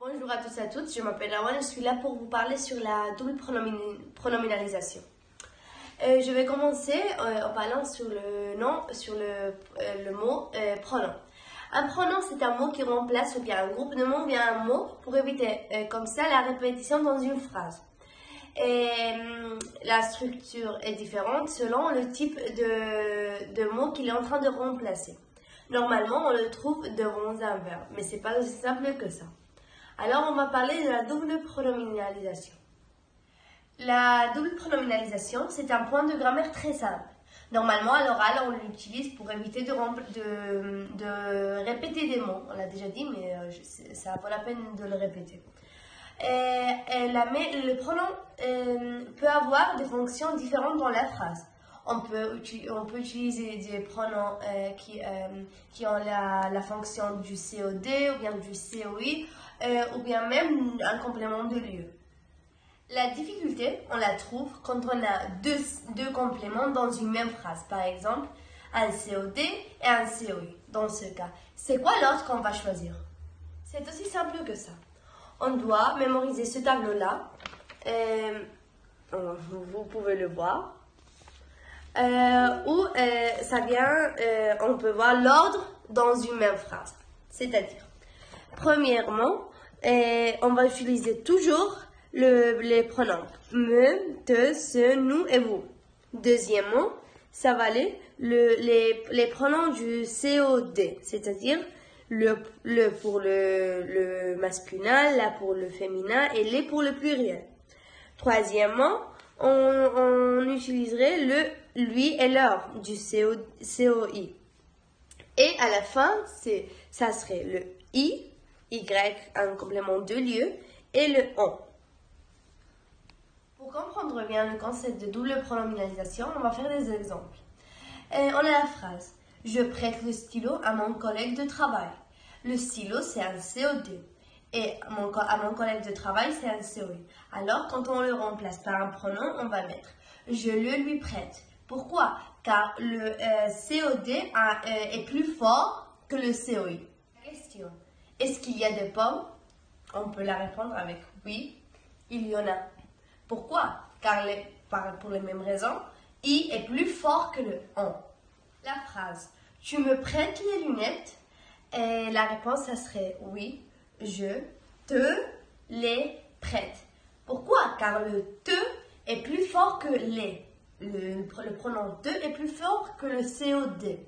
Bonjour à tous et à toutes, je m'appelle Awan, je suis là pour vous parler sur la double pronominalisation. Je vais commencer en parlant sur le mot pronom. Un pronom, c'est un mot qui remplace ou bien un groupe de mots ou bien un mot pour éviter comme ça la répétition dans une phrase. La structure est différente selon le type de mot qu'il est en train de remplacer. Normalement, on le trouve devant un verbe, mais c'est pas aussi simple que ça. Alors, on va parler de la double pronominalisation. La double pronominalisation, c'est un point de grammaire très simple. Normalement, à l'oral, on l'utilise pour éviter de répéter des mots. On l'a déjà dit, mais ça vaut la peine de le répéter. Le pronom peut avoir des fonctions différentes dans la phrase. On peut utiliser des pronoms qui ont la fonction du COD ou bien du COI ou bien même un complément de lieu. La difficulté, on la trouve quand on a deux compléments dans une même phrase. Par exemple, un COD et un COI. Dans ce cas, c'est quoi l'ordre qu'on va choisir? C'est aussi simple que ça. On doit mémoriser ce tableau-là. Vous pouvez le voir. Où ça vient, on peut voir l'ordre dans une même phrase. C'est-à-dire, premièrement, on va utiliser toujours les pronoms me, te, ce, nous et vous. Deuxièmement, ça va aller les pronoms du COD, c'est-à-dire le pour le masculin, la pour le féminin et les pour le pluriel. Troisièmement, on utiliserait le lui et leur du COI. Et à la fin, ça serait le I, Y, un complément de lieu, et le on. Pour comprendre bien le concept de double pronominalisation, on va faire des exemples. On a la phrase « Je prête le stylo à mon collègue de travail ». Le stylo, c'est un COD. Et à mon collègue de travail, c'est un COI. Alors, quand on le remplace par un pronom, on va mettre « Je le lui prête ». Pourquoi? Car le COD est plus fort que le COI. Question. Est-ce qu'il y a des pommes? On peut la répondre avec oui, il y en a. Pourquoi? Car pour les mêmes raisons, I est plus fort que le on. La phrase « Tu me prêtes les lunettes ?» et la réponse, ça serait oui, je te les prête. Pourquoi? Car le te est plus fort que les. Le pronom te est plus fort que le COD.